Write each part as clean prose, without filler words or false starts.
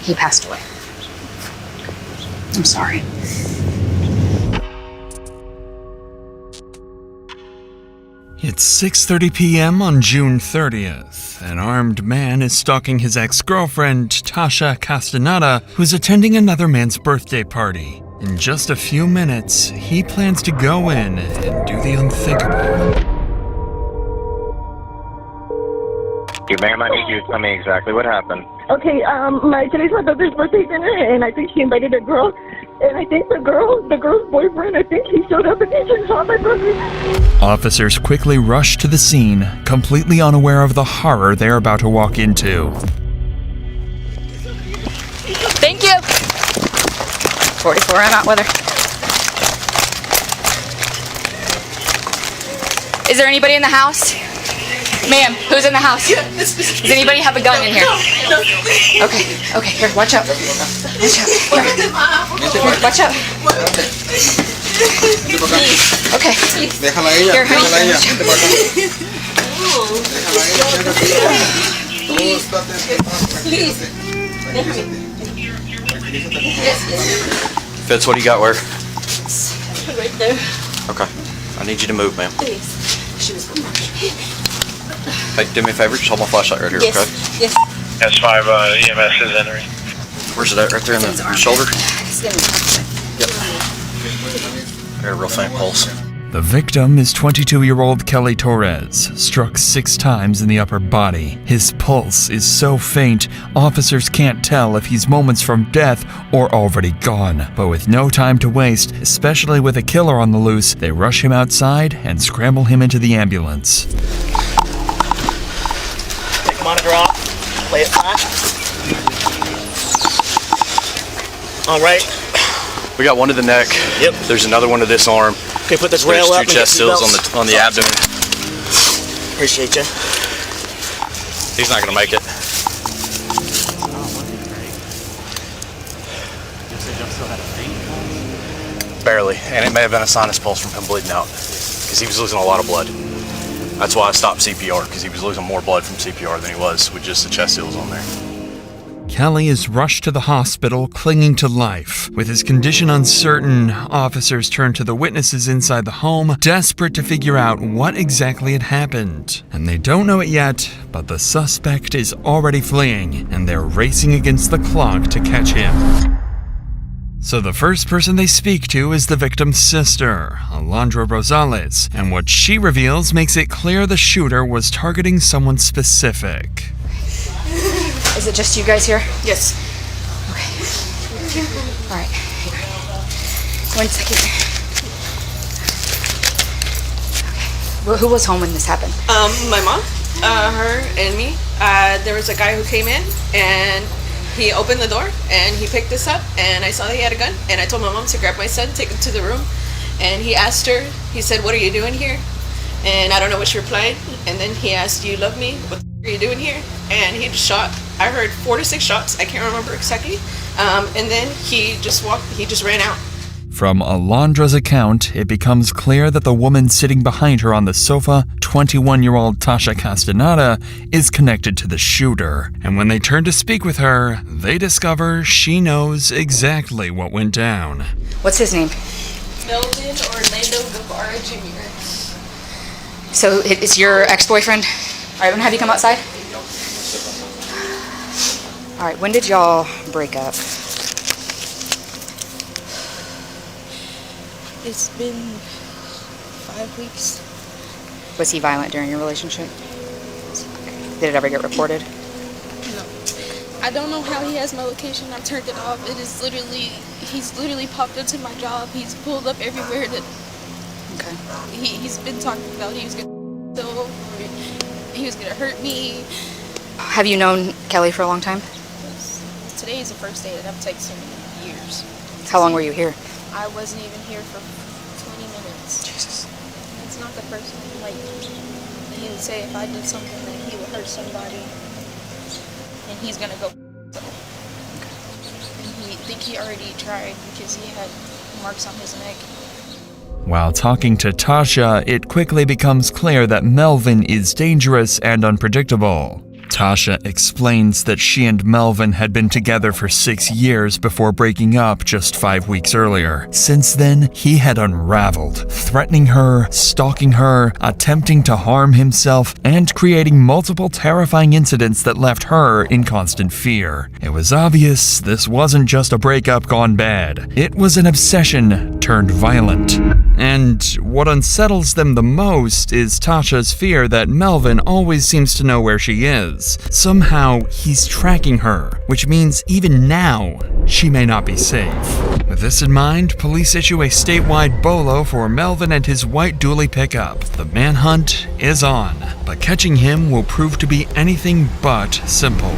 He passed away. I'm sorry. It's 6:30 p.m. on June 30th. An armed man is stalking his ex-girlfriend, Tasha Castaneda, who's attending another man's birthday party. In just a few minutes, he plans to go in and do the unthinkable. Ma'am, I need you to tell me exactly what happened. Okay, today's my brother's birthday dinner, and I think she invited a girl, and I think the girl's boyfriend, I think he showed up and he just shot my brother. Officers quickly rush to the scene, completely unaware of the horror they're about to walk into. Thank you. 44, I'm out with her. Is there anybody in the house? Ma'am, who's in the house? Does anybody have a gun in here? Okay, here, watch out. Watch out. Here, watch out. Okay. Here, honey. Fitz, what do you got where? Right there. Okay. I need you to move, ma'am. Please. She was Hey, do me a favor, just hold my flashlight right here, yes. okay? Yes. S5 EMS is entering. Where's it at? Right there in the shoulder? Yep. I got a real faint pulse. The victim is 22-year-old Kelly Torres, struck 6 times in the upper body. His pulse is so faint, officers can't tell if he's moments from death or already gone. But with no time to waste, especially with a killer on the loose, they rush him outside and scramble him into the ambulance. Take the monitor off, play it flat. All right. We got one to the neck. Yep. There's another one to this arm. Okay, put this rail up. There's 2 chest seals on the abdomen. Appreciate you. He's not gonna make it. Barely, and it may have been a sinus pulse from him bleeding out, because he was losing a lot of blood. That's why I stopped CPR, because he was losing more blood from CPR than he was with just the chest seals on there. Kelly is rushed to the hospital, clinging to life. With his condition uncertain, officers turn to the witnesses inside the home, desperate to figure out what exactly had happened. And they don't know it yet, but the suspect is already fleeing, and they're racing against the clock to catch him. So the first person they speak to is the victim's sister, Alondra Rosales, and what she reveals makes it clear the shooter was targeting someone specific. Is it just you guys here? Yes. Okay. All right. Hang on. 1 second. Okay. Well, who was home when this happened? My mom, her, and me. There was a guy who came in, and he opened the door, and he picked us up, and I saw that he had a gun, and I told my mom to grab my son, take him to the room, and he asked her, he said, "What are you doing here?" And I don't know what she replied, and then he asked, "Do you love me? What are you doing here?" And he just shot. I heard 4 to 6 shots. I can't remember exactly. And then he just ran out. From Alondra's account, it becomes clear that the woman sitting behind her on the sofa, 21-year-old Tasha Castaneda, is connected to the shooter. And when they turn to speak with her, they discover she knows exactly what went down. What's his name? Melvin Orlando Guevara Jr. So it's your ex-boyfriend? All right, I'm gonna have you come outside. All right, when did y'all break up? It's been 5 weeks. Was he violent during your relationship? Did it ever get reported? No. I don't know how he has my location. I've turned it off. He's literally popped into my job. He's pulled up everywhere that Okay. he's been talking about. He was gonna hurt me. Have you known Kelly for a long time? Today is the first day that I've taken so many years. How long were you here? I wasn't even here for 20 minutes. Jesus. It's not the first time. Like, he would say if I did something that he would hurt somebody, and he's gonna go. So, I think he already tried because he had marks on his neck. While talking to Tasha, it quickly becomes clear that Melvin is dangerous and unpredictable. Tasha explains that she and Melvin had been together for 6 years before breaking up just 5 weeks earlier. Since then, he had unraveled, threatening her, stalking her, attempting to harm himself, and creating multiple terrifying incidents that left her in constant fear. It was obvious this wasn't just a breakup gone bad. It was an obsession turned violent. And what unsettles them the most is Tasha's fear that Melvin always seems to know where she is. Somehow, he's tracking her, which means even now, she may not be safe. With this in mind, police issue a statewide bolo for Melvin and his white dually pickup. The manhunt is on, but catching him will prove to be anything but simple.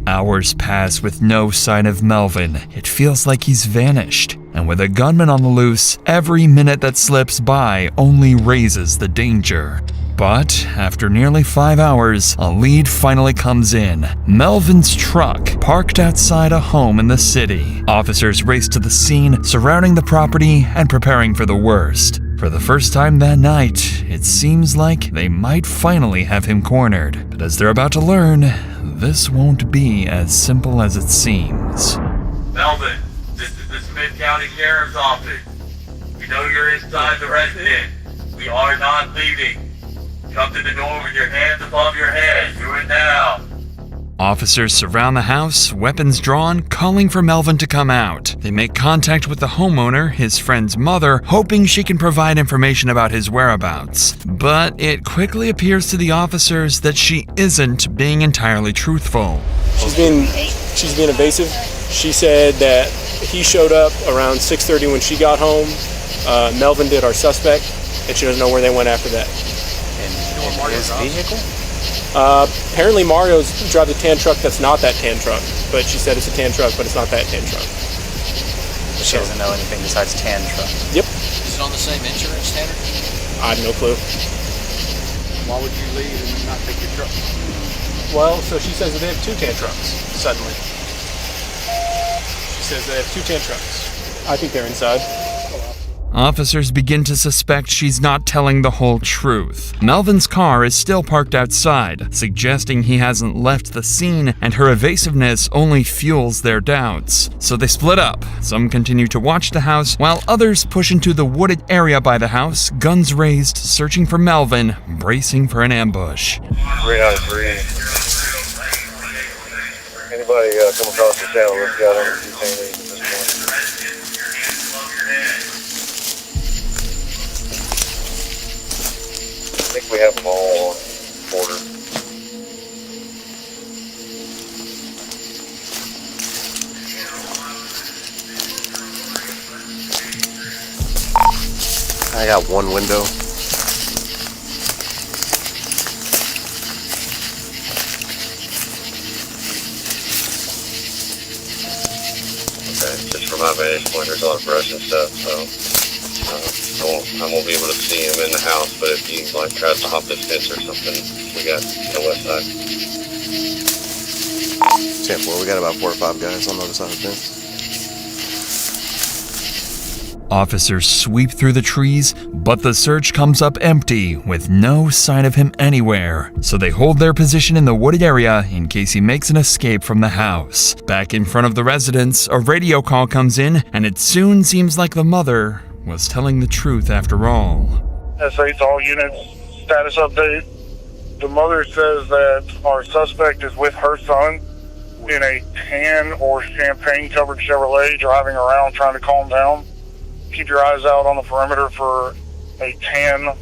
Hours pass with no sign of Melvin. It feels like he's vanished. And with a gunman on the loose, every minute that slips by only raises the danger. But after nearly 5 hours, a lead finally comes in. Melvin's truck, parked outside a home in the city. Officers race to the scene, surrounding the property and preparing for the worst. For the first time that night, it seems like they might finally have him cornered. But as they're about to learn, this won't be as simple as it seems. Melvin, this is the Smith County Sheriff's Office. We know you're inside the residence. We are not leaving. Come to the door with your hands above your head. Do it now. Officers surround the house, weapons drawn, calling for Melvin to come out. They make contact with the homeowner, his friend's mother, hoping she can provide information about his whereabouts. But it quickly appears to the officers that she isn't being entirely truthful. She's being evasive. She said that he showed up around 6:30 when she got home. Melvin did, our suspect, and she doesn't know where they went after that. His vehicle? Apparently Mario's drives a tan truck that's not that tan truck, but she said it's a tan truck, but it's not that tan truck. But she doesn't know anything besides tan truck. Yep. Is it on the same insurance standard? I have no clue. Why would you leave and not take your truck? Well, so she says that they have 2 tan trucks, suddenly. She says they have 2 tan trucks. I think they're inside. Officers begin to suspect she's not telling the whole truth. Melvin's car is still parked outside, suggesting he hasn't left the scene, and her evasiveness only fuels their doubts. So they split up. Some continue to watch the house, while others push into the wooded area by the house, guns raised, searching for Melvin, bracing for an ambush. 3 out of 3. Anybody come across the channel that's got under 2 at this point? I think we have them all on order. I got one window. Okay, just from my vantage point, there's a lot of brush and stuff, so I won't be able to see him in the house, but if he tries to hop this fence or something, we got the west side. 10-4, we got about 4 or 5 guys on the other side of the fence. Officers sweep through the trees, but the search comes up empty, with no sign of him anywhere. So they hold their position in the wooded area in case he makes an escape from the house. Back in front of the residence, a radio call comes in, and it soon seems like the mother was telling the truth after all. S8 all units, status update. The mother says that our suspect is with her son in a tan or champagne covered Chevrolet driving around trying to calm down. Keep your eyes out on the perimeter for a tan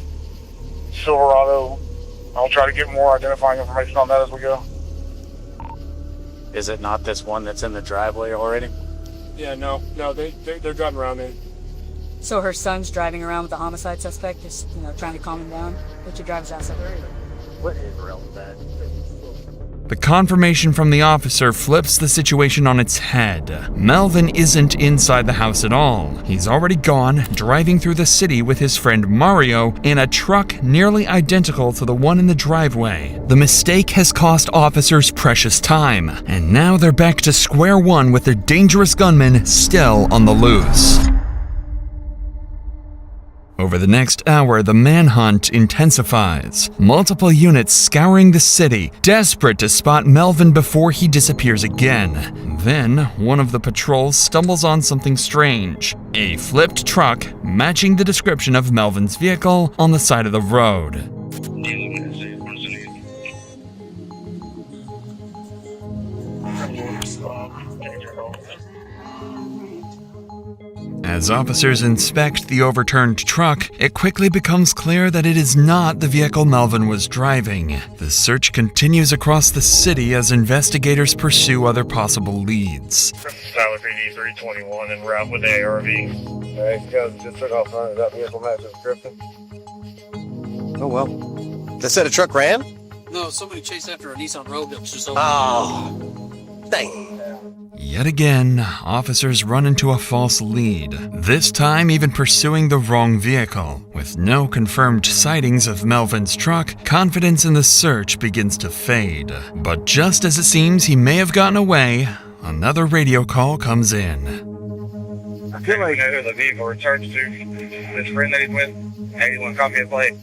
Silverado. I'll try to get more identifying information on that as we go. Is it not this one that's in the driveway already? Yeah, no, they're driving around in. So her son's driving around with the homicide suspect, just trying to calm him down. Richard drives outside. What is relevant? The confirmation from the officer flips the situation on its head. Melvin isn't inside the house at all. He's already gone, driving through the city with his friend Mario in a truck nearly identical to the one in the driveway. The mistake has cost officers precious time, and now they're back to square one with their dangerous gunman still on the loose. Over the next hour, the manhunt intensifies, multiple units scouring the city, desperate to spot Melvin before he disappears again. Then, one of the patrols stumbles on something strange, a flipped truck matching the description of Melvin's vehicle on the side of the road. As officers inspect the overturned truck, it quickly becomes clear that it is not the vehicle Melvin was driving. The search continues across the city as investigators pursue other possible leads. Tyler PD 321 en route with the ARV. Alright, guys, just took off running that vehicle match description. Oh well. They said a truck ran? No, somebody chased after a Nissan Rogue that was just over. Oh, dang. Yet again, officers run into a false lead, this time even pursuing the wrong vehicle. With no confirmed sightings of Melvin's truck, confidence in the search begins to fade. But just as it seems he may have gotten away, another radio call comes in. I feel like I know the vehicle returned to this friend that he's with. 81 copy of plate.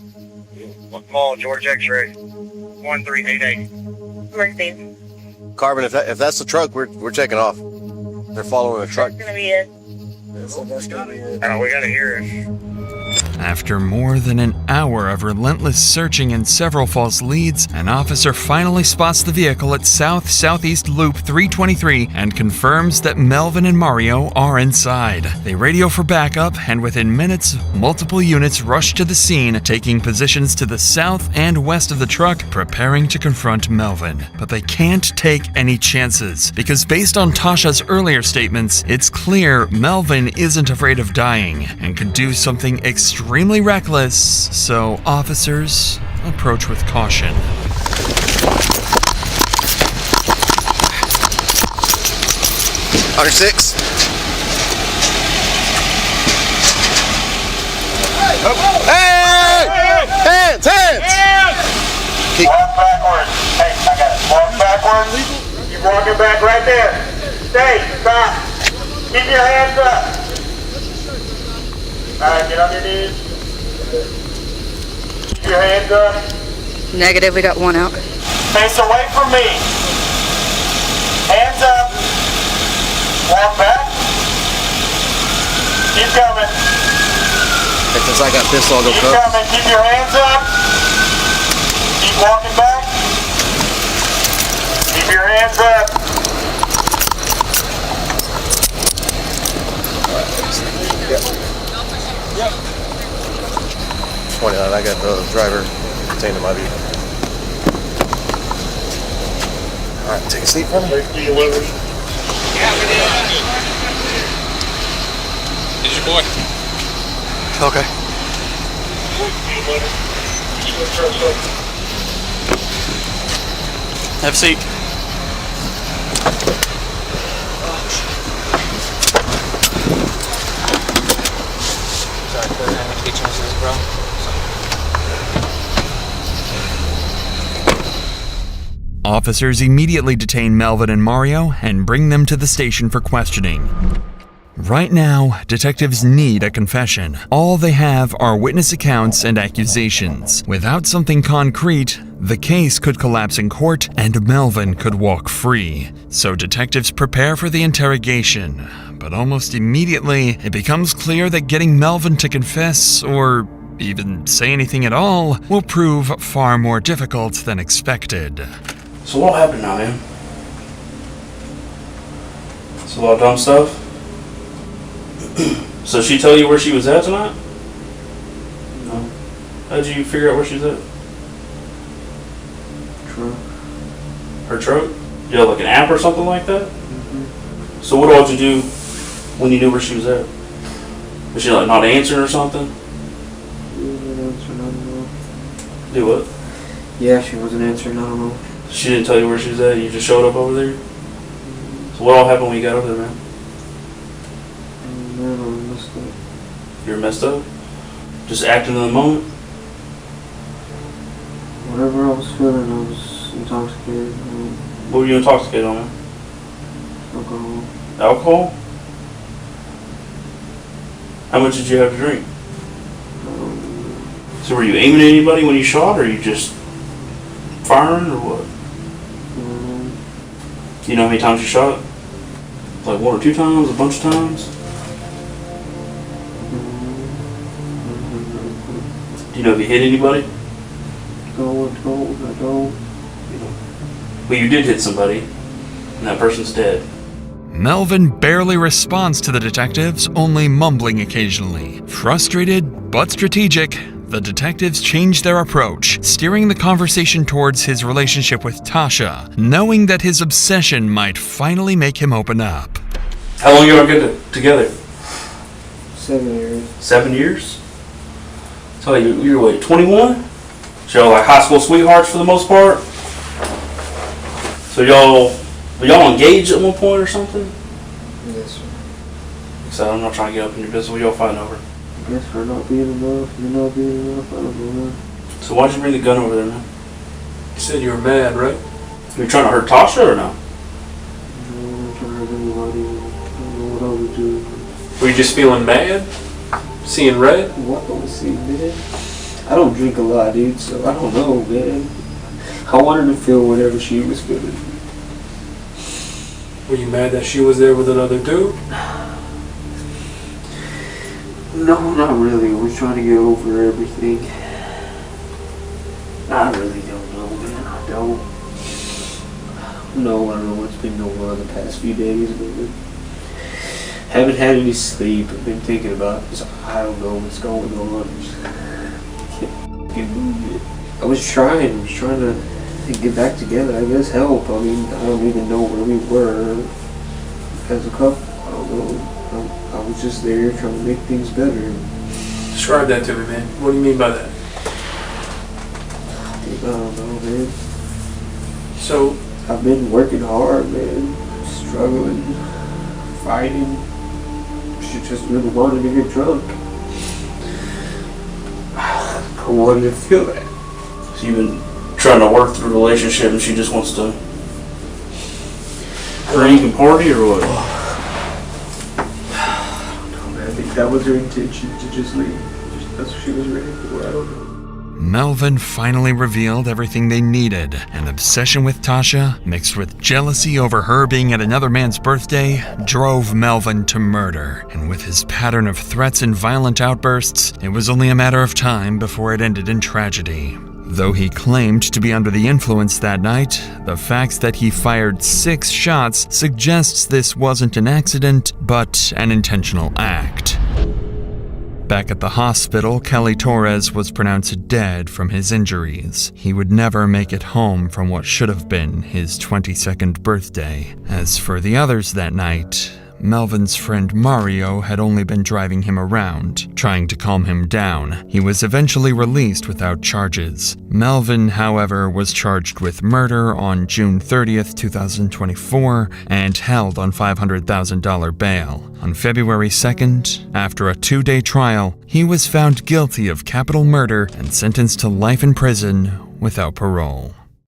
Call George X-ray 1388. Mercy. Carbon, if that's the truck, we're taking off. They're following a truck. That's gonna be it. We gotta hear it. After more than an hour of relentless searching and several false leads, an officer finally spots the vehicle at South-Southeast Loop 323 and confirms that Melvin and Mario are inside. They radio for backup, and within minutes, multiple units rush to the scene, taking positions to the south and west of the truck, preparing to confront Melvin. But they can't take any chances, because based on Tasha's earlier statements, it's clear Melvin isn't afraid of dying and could do something extremely reckless, so officers approach with caution. Under 6. Hey! Hands! Keep. Walk backwards. Hey, I got it. Walk backwards. Keep walking back right there. Stay. Stop. Keep your hands up. Alright, get on your knees. Keep your hands up. Negative, we got one out. Face away from me. Hands up. Walk back. Keep coming. Since I got pistol, I'll go Keep cook. coming. Keep your hands up. Keep walking back. Keep your hands up. Yep. 29, I got the driver contained in my vehicle. Alright, take a seat for me. This your boy. Okay. Have a seat. Officers immediately detain Melvin and Mario and bring them to the station for questioning. Right now, detectives need a confession. All they have are witness accounts and accusations. Without something concrete, the case could collapse in court and Melvin could walk free. So detectives prepare for the interrogation. But almost immediately, it becomes clear that getting Melvin to confess, or even say anything at all, will prove far more difficult than expected. So what happened now, man? It's a lot of dumb stuff. So she tell you where she was at tonight? No. How'd you figure out where she's at? Truck. Her truck? You had like an app or something like that? Mm-hmm. So what all did you do when you knew where she was at? Was she like not answering or something? She wasn't answering, I don't know. Do what? Yeah, she wasn't answering, I don't know. She didn't tell you where she was at, you just showed up over there? So what all happened when you got over there, man? Man, I messed up. You were messed up? Just acting in the moment? Whatever I was feeling, I was intoxicated. What were you intoxicated on, man? Alcohol. Alcohol? How much did you have to drink? So were you aiming at anybody when you shot, or you just firing, or what? Do you know how many times you shot? Like 1 or 2 times, a bunch of times? Do you know if you hit anybody? No, I don't. Well, you did hit somebody, and that person's dead. Melvin barely responds to the detectives, only mumbling occasionally. Frustrated but strategic, the detectives change their approach, steering the conversation towards his relationship with Tasha, knowing that his obsession might finally make him open up. How long y'all get together? 7 years. 7 years? So you're what, 21? So y'all like high school sweethearts for the most part? So were y'all engaged at one point or something? Yes, sir. So I'm not trying to get up in your business. What y'all fighting over? I guess for not being enough, you're not being enough, I don't know, man. So why'd you bring the gun over there, man? You said you were mad, right? You trying to hurt Tasha or no? No, I'm not trying to hurt anybody. I don't know what I would do. Were you just feeling mad? Seeing red? What do I see, man? I don't drink a lot, dude, so I don't know, man. I wanted to feel whatever she was feeling. Were you mad that she was there with another dude? No, not really. I was trying to get over everything. I really don't know, man. I don't know what's been going on the past few days, but haven't had any sleep. I've been thinking about this. I don't know what's going on. Can't move it. I was trying to get back together. I guess help. I mean, I don't even know where we were as a couple. I don't know. I was just there trying to make things better. Describe that to me, man. What do you mean by that? I don't know, man. So, I've been working hard, man. Struggling, fighting. She just really wanted to get drunk. I wanted to feel that. So you've been trying to work through the relationship and she just wants to drink and party or what? I think that was her intention, to just leave. That's what she was ready for. I don't know. Melvin finally revealed everything they needed. An obsession with Tasha, mixed with jealousy over her being at another man's birthday, drove Melvin to murder. And with his pattern of threats and violent outbursts, it was only a matter of time before it ended in tragedy. Though he claimed to be under the influence that night, the fact that he fired 6 shots suggests this wasn't an accident, but an intentional act. Back at the hospital, Kelly Torres was pronounced dead from his injuries. He would never make it home from what should have been his 22nd birthday. As for the others that night, Melvin's friend Mario had only been driving him around, trying to calm him down. He was eventually released without charges. Melvin, however, was charged with murder on June 30th, 2024, and held on $500,000 bail. On February 2nd, after a 2-day trial, he was found guilty of capital murder and sentenced to life in prison without parole.